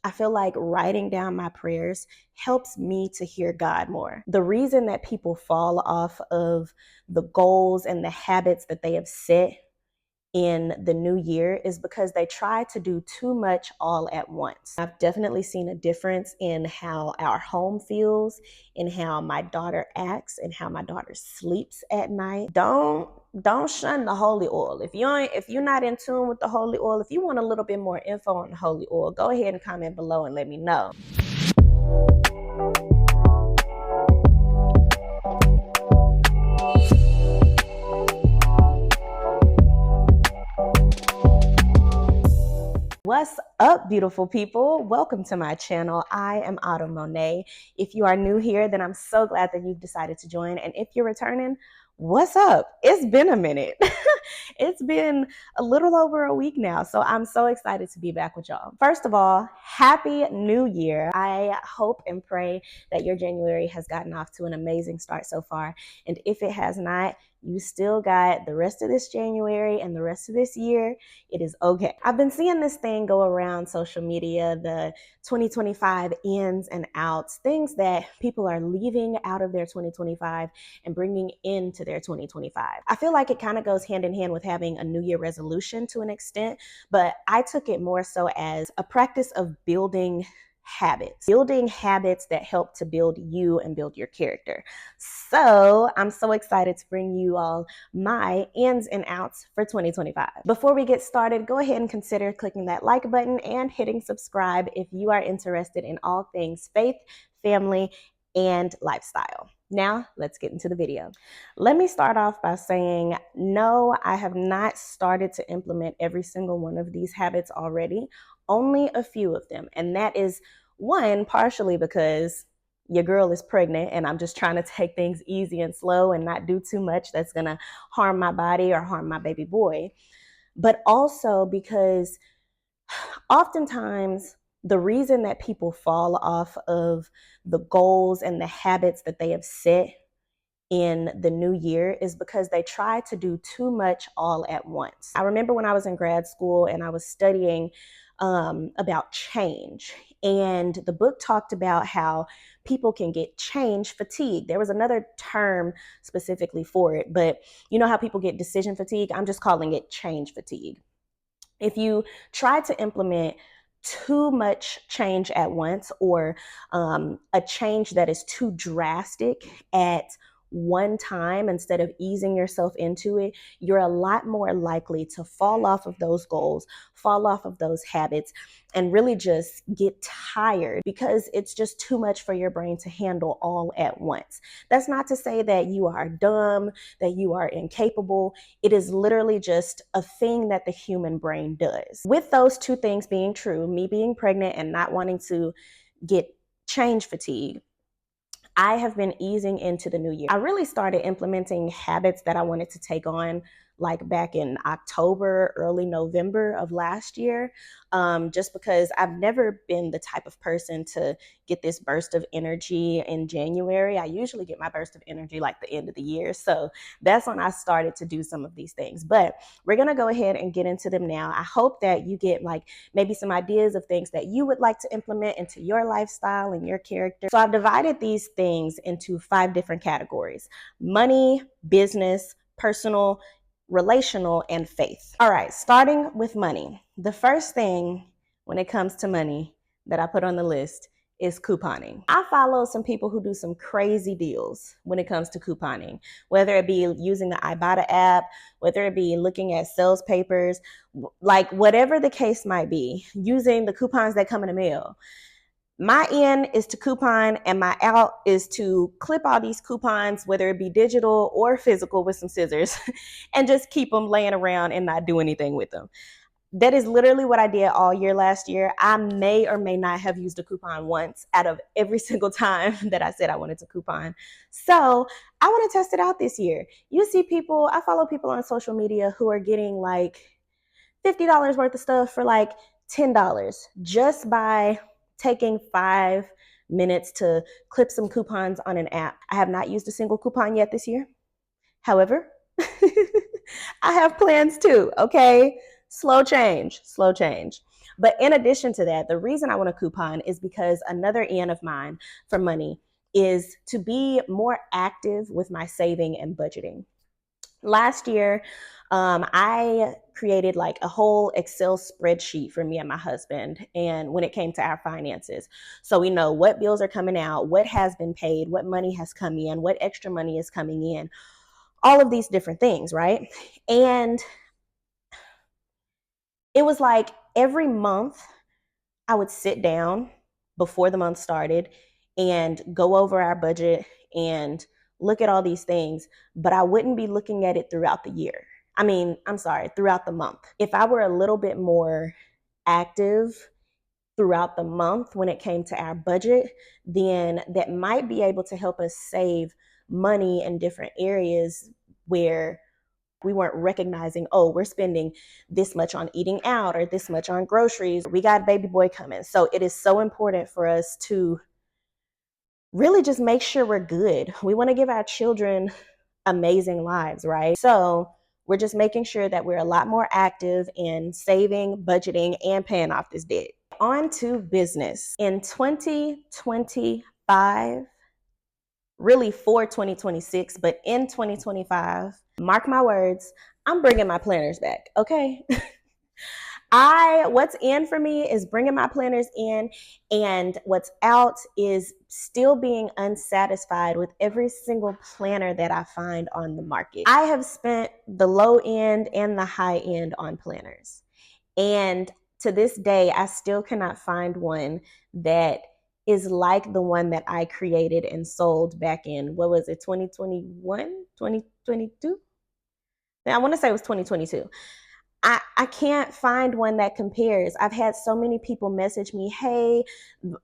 I feel like writing down my prayers helps me to hear God more. The reason that people fall off of the goals and the habits that they have set in the new year is because they try to do too much all at once. I've definitely seen a difference in how our home feels, in how my daughter acts, and how my daughter sleeps at night. Don't shun the holy oil. If you're not in tune with the holy oil, if you want a little bit more info on the holy oil, go ahead and comment below and let me know. What's up, beautiful people? Welcome to my channel. I am Autume. If you are new here, then I'm so glad that you've decided to join. And if you're returning, what's up? It's been a minute. It's been a little over a week now, so I'm so excited to be back with y'all. First of all, Happy New Year. I hope and pray that your January has gotten off to an amazing start so far. And if it has not, you still got the rest of this January and the rest of this year. It is okay. I've been seeing this thing go around social media, the 2025 ins and outs, things that people are leaving out of their 2025 and bringing into their 2025. I feel like it kind of goes hand in hand with having a New Year resolution to an extent, but I took it more so as a practice of building habits that help to build you and build your character. So I'm so excited to bring you all my ins and outs for 2025. Before we get started, go ahead and consider clicking that like button and hitting subscribe if you are interested in all things faith, family, and lifestyle. Now, let's get into the video. Let me start off by saying, no, I have not started to implement every single one of these habits already, only a few of them. And that is one, partially because your girl is pregnant and I'm just trying to take things easy and slow and not do too much that's gonna harm my body or harm my baby boy. But also because oftentimes the reason that people fall off of the goals and the habits that they have set in the new year is because they try to do too much all at once. I remember when I was in grad school and I was studying about change, and the book talked about how people can get change fatigue. There was another term specifically for it, but you know how people get decision fatigue? I'm just calling it change fatigue. If you try to implement too much change at once, or a change that is too drastic at one time instead of easing yourself into it, you're a lot more likely to fall off of those goals, fall off of those habits, and really just get tired because it's just too much for your brain to handle all at once. That's not to say that you are dumb, that you are incapable. It is literally just a thing that the human brain does. With those two things being true, me being pregnant and not wanting to get change fatigue, I have been easing into the new year. I really started implementing habits that I wanted to take on like back in October, early November of last year, just because I've never been the type of person to get this burst of energy in January. I usually get my burst of energy like the end of the year. So that's when I started to do some of these things. But we're going to go ahead and get into them now. I hope that you get like maybe some ideas of things that you would like to implement into your lifestyle and your character. So I've divided these things into 5 different categories: money, business, personal, relational, and faith. All right, starting with money. The first thing when it comes to money that I put on the list is couponing. I follow some people who do some crazy deals when it comes to couponing, whether it be using the Ibotta app, whether it be looking at sales papers, like whatever the case might be, using the coupons that come in the mail. My in is to coupon and my out is to clip all these coupons, whether it be digital or physical, with some scissors and just keep them laying around and not do anything with them. That is literally what I did all year last year. I may or may not have used a coupon once out of every single time that I said I wanted to coupon. So I want to test it out this year. You see people, I follow people on social media who are getting like $50 worth of stuff for like $10 just by taking 5 minutes to clip some coupons on an app. I have not used a single coupon yet this year. However, I have plans too, okay? Slow change, slow change. But in addition to that, the reason I want a coupon is because another N of mine for money is to be more active with my saving and budgeting. Last year, I created like a whole Excel spreadsheet for me and my husband. And when it came to our finances, so we know what bills are coming out, what has been paid, what money has come in, what extra money is coming in, all of these different things, right? And it was like every month I would sit down before the month started and go over our budget and look at all these things, but I wouldn't be looking at it throughout the year. Throughout the month. If I were a little bit more active throughout the month when it came to our budget, then that might be able to help us save money in different areas where we weren't recognizing, oh, we're spending this much on eating out or this much on groceries. We got a baby boy coming. So it is so important for us to really just make sure we're good. We want to give our children amazing lives, right? So we're just making sure that we're a lot more active in saving, budgeting, and paying off this debt. On to business. In 2025, really for 2026, but in 2025, mark my words, I'm bringing my planners back, okay? What's in for me is bringing my planners in, and what's out is still being unsatisfied with every single planner that I find on the market. I have spent the low end and the high end on planners, and to this day, I still cannot find one that is like the one that I created and sold back in, what was it, 2021, 2022? I want to say it was 2022. I can't find one that compares. I've had so many people message me, hey,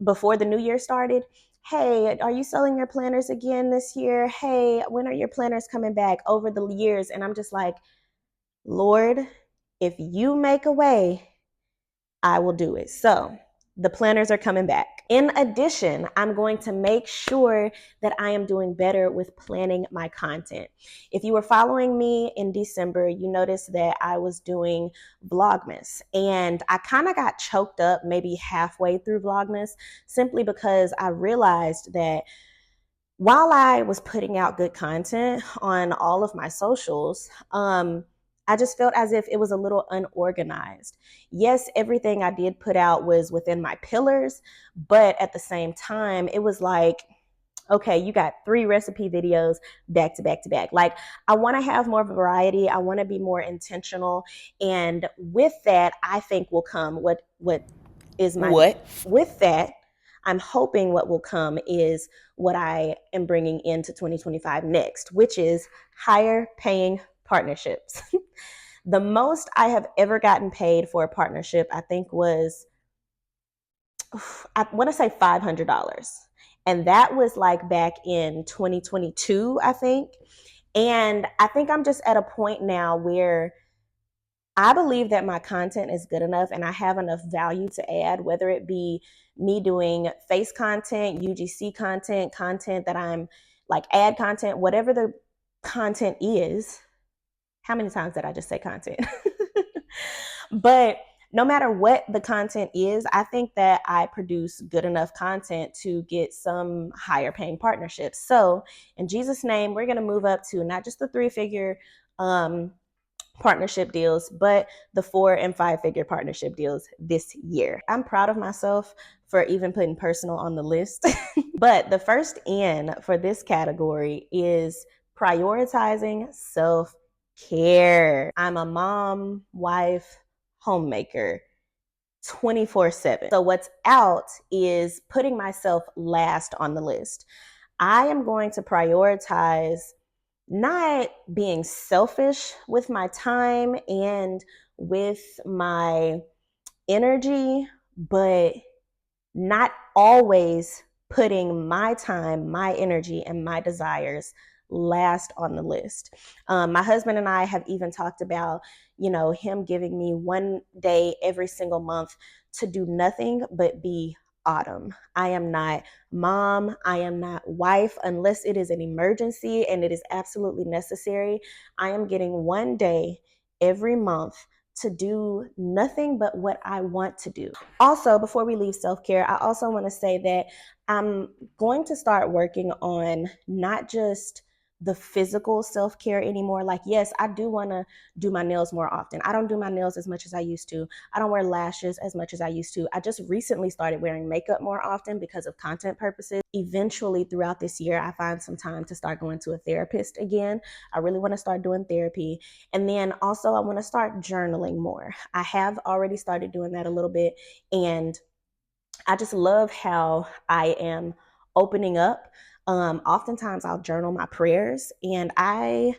before the new year started, hey, are you selling your planners again this year? Hey, when are your planners coming back over the years? And I'm just like, Lord, if you make a way, I will do it. So the planners are coming back. In addition, I'm going to make sure that I am doing better with planning my content. If you were following me in December, you noticed that I was doing Vlogmas, and I kind of got choked up maybe halfway through Vlogmas simply because I realized that while I was putting out good content on all of my socials, I just felt as if it was a little unorganized. Yes, everything I did put out was within my pillars, but at the same time, it was like, okay, you got 3 recipe videos back to back to back. Like, I want to have more variety. I want to be more intentional. And with that, I think will come with that, I'm hoping what will come is what I am bringing into 2025 next, which is higher paying partnerships. The most I have ever gotten paid for a partnership, I think was, I want to say $500. And that was like back in 2022, I think. And I think I'm just at a point now where I believe that my content is good enough and I have enough value to add, whether it be me doing face content, UGC content, content that I'm like ad content, whatever the content is. How many times did I just say content? But no matter what the content is, I think that I produce good enough content to get some higher paying partnerships. So in Jesus' name, we're going to move up to not just the 3-figure partnership deals, but the 4 and 5-figure partnership deals this year. I'm proud of myself for even putting personal on the list. But the first N for this category is prioritizing self-care. I'm a mom, wife, homemaker, 24/7. So what's out is putting myself last on the list. I am going to prioritize not being selfish with my time and with my energy, but not always putting my time, my energy, and my desires last on the list. My husband and I have even talked about, him giving me one day every single month to do nothing but be Autumn. I am not mom. I am not wife unless it is an emergency and it is absolutely necessary. I am getting one day every month to do nothing but what I want to do. Also, before we leave self-care, I also want to say that I'm going to start working on not just the physical self-care anymore. Like, yes, I do want to do my nails more often. I don't do my nails as much as I used to. I don't wear lashes as much as I used to. I just recently started wearing makeup more often because of content purposes. Eventually, throughout this year, I find some time to start going to a therapist again. I really want to start doing therapy. And then also, I want to start journaling more. I have already started doing that a little bit. And I just love how I am opening up. Oftentimes, I'll journal my prayers. And I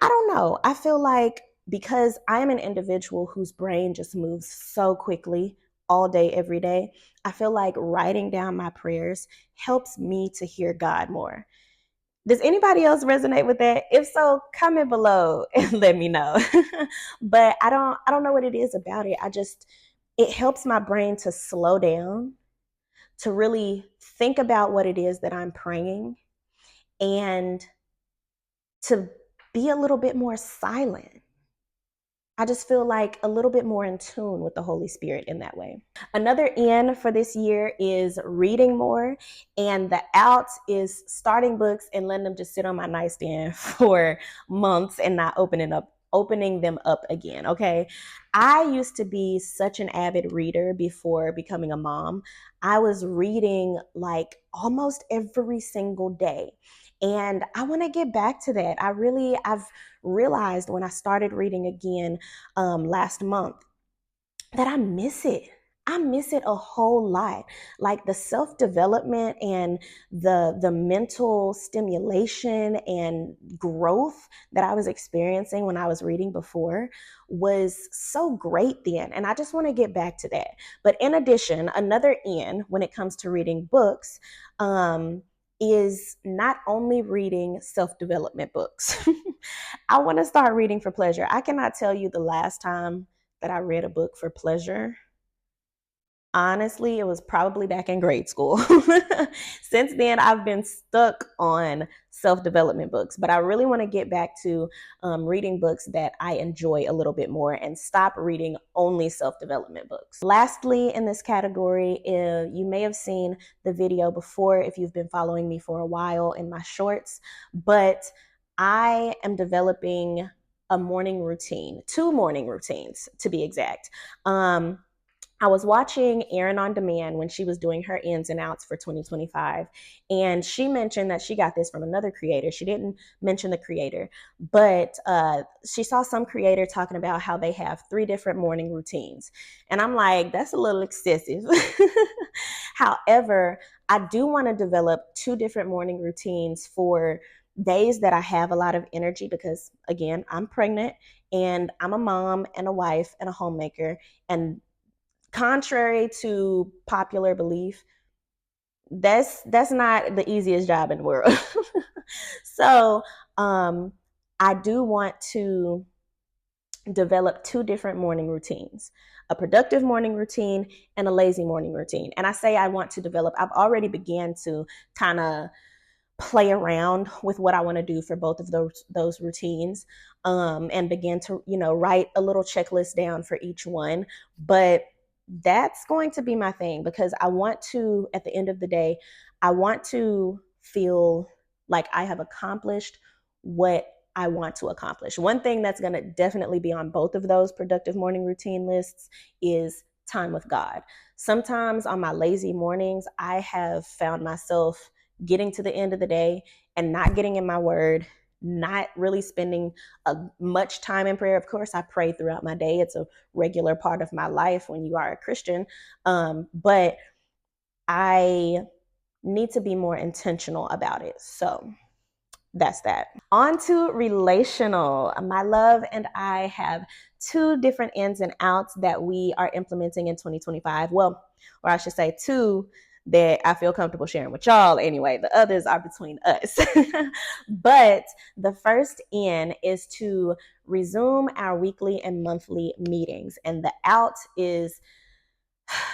don't know. I feel like because I am an individual whose brain just moves so quickly all day, every day, I feel like writing down my prayers helps me to hear God more. Does anybody else resonate with that? If so, comment below and let me know. But I don't know what it is about it. It helps my brain to slow down, to really think about what it is that I'm praying, and to be a little bit more silent. I just feel like a little bit more in tune with the Holy Spirit in that way. Another in for this year is reading more, and the out is starting books and letting them just sit on my nightstand for months and not opening them up again. Okay. I used to be such an avid reader before becoming a mom. I was reading like almost every single day. And I want to get back to that. I've realized when I started reading again last month that I miss it. I miss it a whole lot. Like the self-development and the mental stimulation and growth that I was experiencing when I was reading before was so great then. And I just want to get back to that. But in addition, another in when it comes to reading books, is not only reading self-development books. I want to start reading for pleasure. I cannot tell you the last time that I read a book for pleasure. Honestly, it was probably back in grade school. Since then, I've been stuck on self development books, but I really want to get back to reading books that I enjoy a little bit more and stop reading only self development books. Lastly, in this category, you may have seen the video before if you've been following me for a while in my shorts, but I am developing a morning routine, 2 morning routines to be exact. I was watching Erin on Demand when she was doing her ins and outs for 2025. And she mentioned that she got this from another creator. She didn't mention the creator, but she saw some creator talking about how they have 3 different morning routines. And I'm like, that's a little excessive. However, I do want to develop 2 different morning routines for days that I have a lot of energy because, again, I'm pregnant and I'm a mom and a wife and a homemaker. And contrary to popular belief, that's not the easiest job in the world. So I do want to develop 2 different morning routines, a productive morning routine and a lazy morning routine. And I say I want to develop, I've already began to kind of play around with what I want to do for both of those routines, and begin to write a little checklist down for each one. But that's going to be my thing because I want to, at the end of the day, I want to feel like I have accomplished what I want to accomplish. One thing that's going to definitely be on both of those productive morning routine lists is time with God. Sometimes on my lazy mornings, I have found myself getting to the end of the day and not getting in my word, not really spending much time in prayer. Of course, I pray throughout my day. It's a regular part of my life when you are a Christian. But I need to be more intentional about it. So that's that. On to relational. My love and I have 2 different ins and outs that we are implementing in 2025. Well, or I should say 2 that I feel comfortable sharing with y'all. Anyway, the others are between us. But the first in is to resume our weekly and monthly meetings. And the out is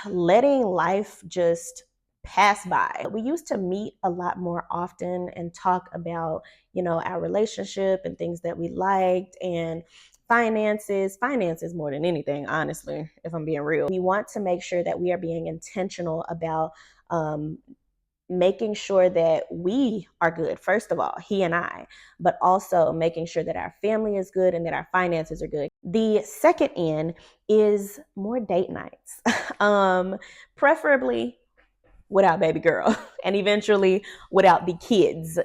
letting life just pass by. We used to meet a lot more often and talk about, our relationship and things that we liked and finances more than anything, honestly, if I'm being real. We want to make sure that we are being intentional about making sure that we are good, first of all, he and I, but also making sure that our family is good and that our finances are good. The second N is more date nights, preferably without baby girl and eventually without the kids.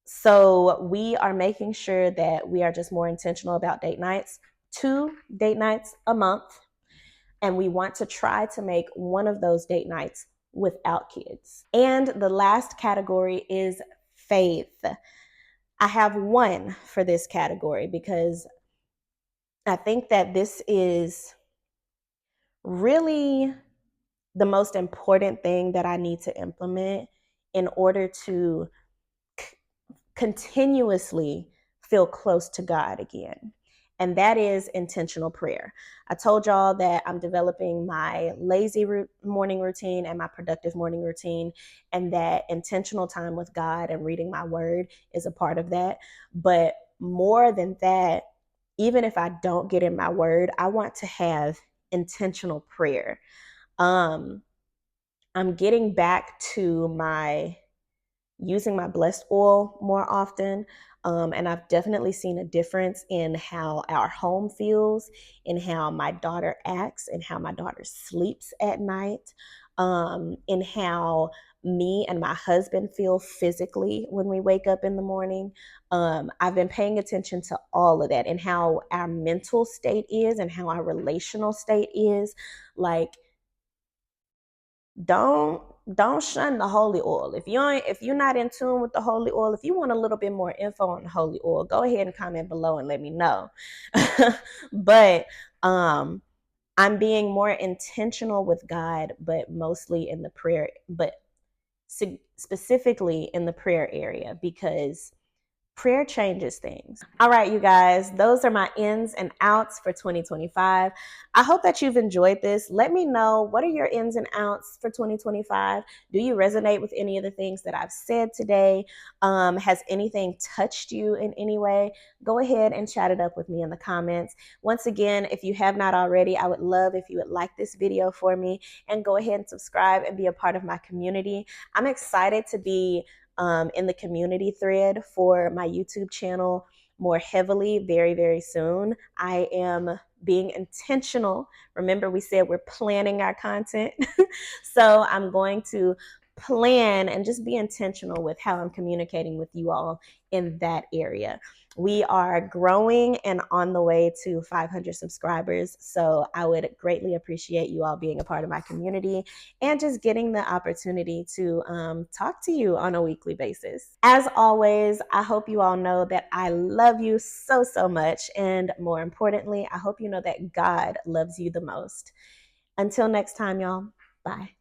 So we are making sure that we are just more intentional about date nights, 2 date nights a month. And we want to try to make one of those date nights without kids. And the last category is faith. I have one for this category because I think that this is really the most important thing that I need to implement in order to continuously feel close to God again. And that is intentional prayer. I told y'all that I'm developing my lazy morning routine and my productive morning routine, and that intentional time with God and reading my word is a part of that. But more than that, even if I don't get in my word, I want to have intentional prayer. I'm getting back to my using my blessed oil more often. And I've definitely seen a difference in how our home feels, in how my daughter acts, and how my daughter sleeps at night, in how me and my husband feel physically when we wake up in the morning. I've been paying attention to all of that and how our mental state is and how our relational state is. Like, don't shun the holy oil. If you're not in tune with the holy oil, if you want a little bit more info on the holy oil, go ahead and comment below and let me know. But I'm being more intentional with God, but mostly in the prayer, but specifically in the prayer area, because prayer changes things. All right, you guys, those are my ins and outs for 2025. I hope that you've enjoyed this. Let me know, what are your ins and outs for 2025? Do you resonate with any of the things that I've said today? Has anything touched you in any way? Go ahead and chat it up with me in the comments. Once again, if you have not already, I would love if you would like this video for me and go ahead and subscribe and be a part of my community. I'm excited to be in the community thread for my YouTube channel more heavily very, very soon. I am being intentional. Remember, we said we're planning our content. So I'm going to plan and just be intentional with how I'm communicating with you all in that area. We are growing and on the way to 500 subscribers. So I would greatly appreciate you all being a part of my community and just getting the opportunity to talk to you on a weekly basis. As always, I hope you all know that I love you so, so much. And more importantly, I hope you know that God loves you the most. Until next time, y'all. Bye.